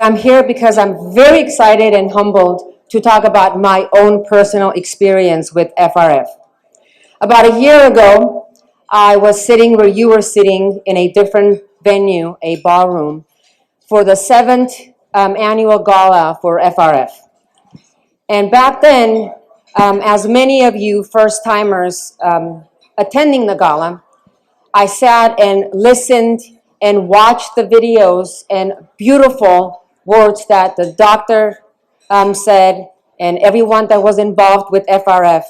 I'm here because I'm very excited and humbled to talk about my own personal experience with FRF. About a year ago, I was sitting where you were sitting in a different venue, a ballroom, for the 7th annual gala for FRF. And back then, as many of you first-timers attending the gala, I sat and listened and watched the videos and beautiful words that the doctor said, and everyone that was involved with FRF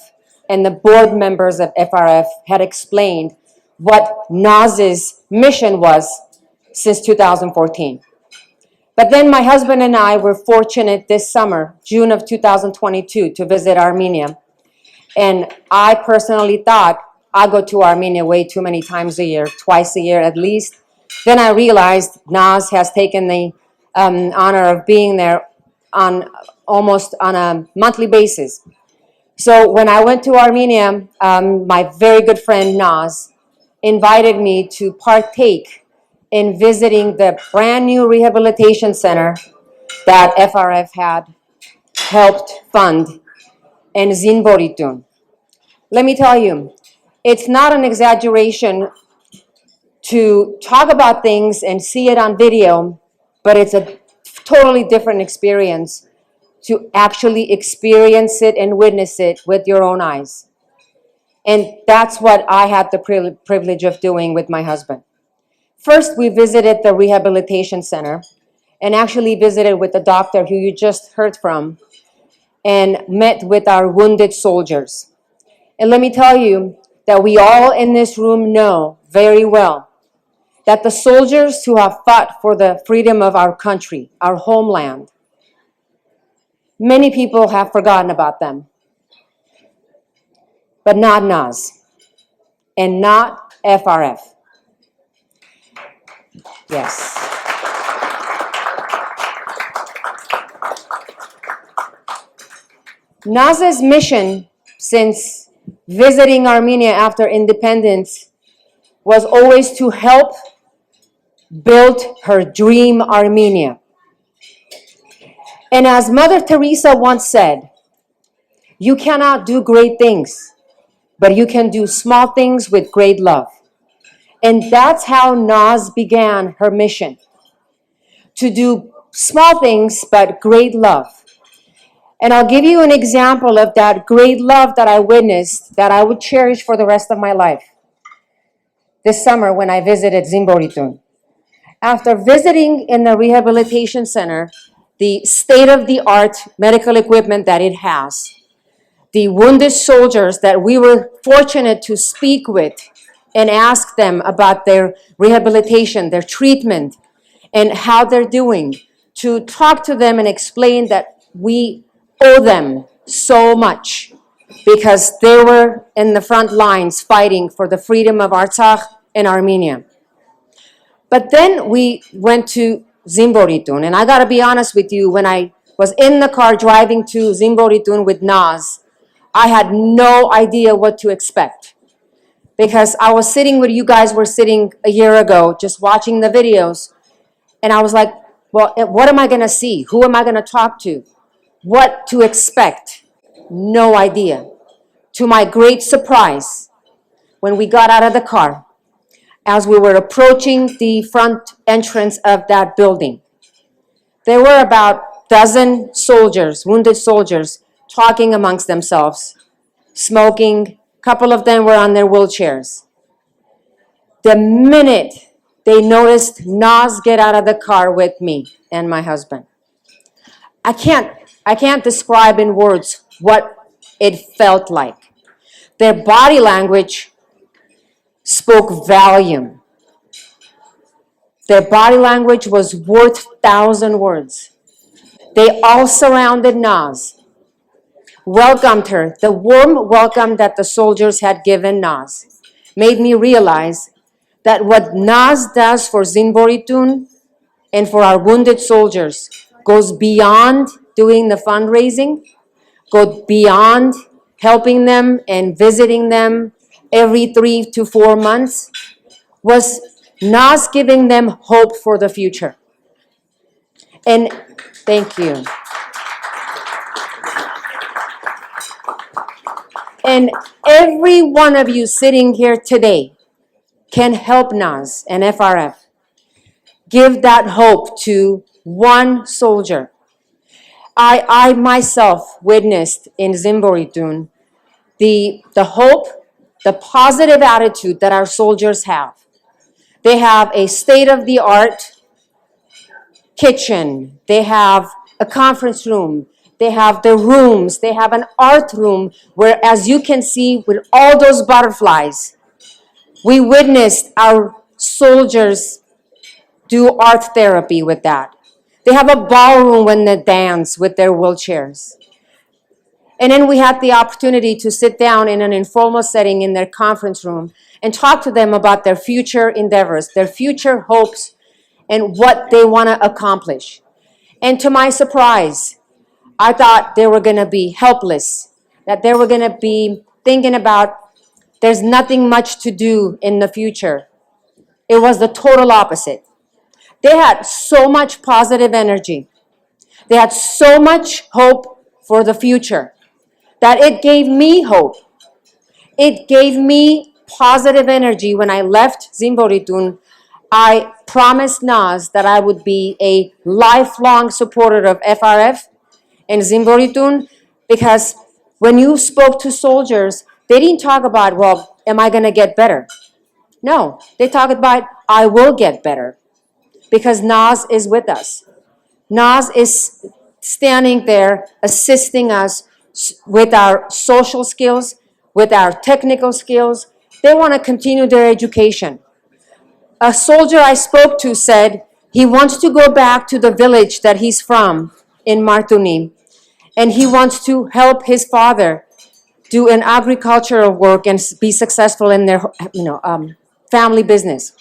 and the board members of FRF had explained what NAS's mission was since 2014. But then my husband and I were fortunate this summer, June of 2022, to visit Armenia. And I personally thought I go to Armenia way too many times a year, twice a year at least. Then I realized NAS has taken the honor of being there almost on a monthly basis. So when I went to Armenia, my very good friend NAS invited me to partake in visiting the brand new rehabilitation center that FRF had helped fund in Zinvori Tun. Let me tell you, it's not an exaggeration to talk about things and see it on video, but it's a totally different experience to actually experience it and witness it with your own eyes. And that's what I had the privilege of doing with my husband. First, we visited the rehabilitation center and actually visited with the doctor who you just heard from and met with our wounded soldiers. And let me tell you that we all in this room know very well that the soldiers who have fought for the freedom of our country, our homeland, many people have forgotten about them, but not NAS and not FRF. Yes. NAS's mission since visiting Armenia after independence was always to help build her dream Armenia. And as Mother Teresa once said, you cannot do great things, but you can do small things with great love. And that's how NAS began her mission, to do small things, but great love. And I'll give you an example of that great love that I witnessed that I would cherish for the rest of my life. This summer when I visited Zinvori Tun. After visiting in the rehabilitation center, the state-of-the-art medical equipment that it has, the wounded soldiers that we were fortunate to speak with and ask them about their rehabilitation, their treatment, and how they're doing, to talk to them and explain that we owe them so much because they were in the front lines fighting for the freedom of Artsakh and Armenia. But then we went to Zinvori Tun, and I gotta be honest with you, when I was in the car driving to Zinvori Tun with NAS, I had no idea what to expect. Because I was sitting where you guys were sitting a year ago, just watching the videos, and I was like, well, what am I gonna see? Who am I gonna talk to? What to expect? No idea. To my great surprise, when we got out of the car, as we were approaching the front entrance of that building, there were about a dozen soldiers, wounded soldiers, talking amongst themselves, smoking. A couple of them were on their wheelchairs. The minute they noticed NAS get out of the car with me and my husband, I can't describe in words what it felt like. Their body language spoke volume. Their body language was worth 1,000 words. They all surrounded NAS, welcomed her. The warm welcome that the soldiers had given NAS made me realize that what NAS does for Zinvori Tun and for our wounded soldiers goes beyond doing the fundraising, goes beyond helping them and visiting them every 3 to 4 months, was NAS giving them hope for the future. And thank you. And every one of you sitting here today can help Naz and FRF give that hope to one soldier. I myself witnessed in Zinvori Tun the hope, the positive attitude that our soldiers have. They have a state-of-the-art kitchen. They have a conference room. They have the rooms. They have an art room where, as you can see, with all those butterflies, we witnessed our soldiers do art therapy with that. They have a ballroom when they dance with their wheelchairs. And then we had the opportunity to sit down in an informal setting in their conference room and talk to them about their future endeavors, their future hopes, and what they want to accomplish. And to my surprise, I thought they were going to be helpless, that they were going to be thinking about there's nothing much to do in the future. It was the total opposite. They had so much positive energy. They had so much hope for the future that it gave me hope. It gave me positive energy. When I left Zinvori Tun, I promised Naz that I would be a lifelong supporter of FRF and Zinvori Tun, because when you spoke to soldiers, they didn't talk about, well, am I going to get better? No, they talked about, I will get better, because Naz is with us. Naz is standing there assisting us with our social skills, with our technical skills. They want to continue their education. A soldier I spoke to said he wants to go back to the village that he's from in Martuni, and he wants to help his father do an agricultural work and be successful in their family business.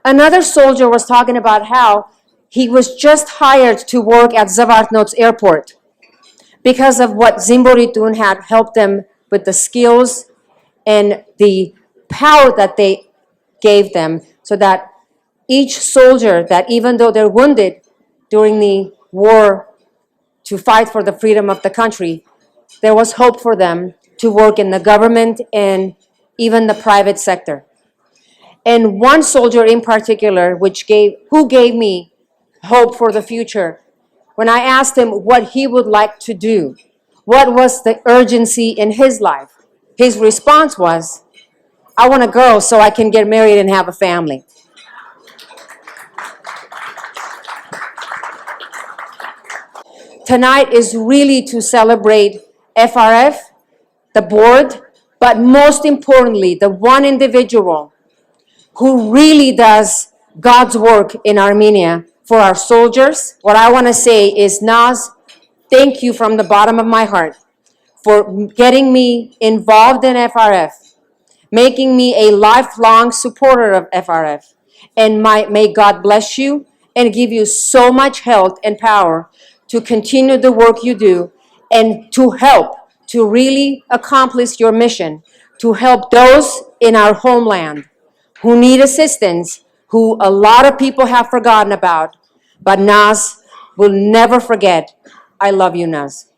Another soldier was talking about how he was just hired to work at Zavartnots airport because of what Zinvori Tun had helped them with the skills and the power that they gave them, so that each soldier, that even though they're wounded during the war to fight for the freedom of the country, there was hope for them to work in the government and even the private sector. And one soldier in particular, who gave me hope for the future, when I asked him what he would like to do, what was the urgency in his life, his response was, I want a girl so I can get married and have a family. Tonight is really to celebrate FRF, the board, but most importantly, the one individual who really does God's work in Armenia for our soldiers. What I want to say is, Naz, thank you from the bottom of my heart for getting me involved in FRF, making me a lifelong supporter of FRF. And may God bless you and give you so much health and power to continue the work you do and to help to really accomplish your mission, to help those in our homeland who need assistance, who a lot of people have forgotten about, but Naz will never forget. I love you, Naz.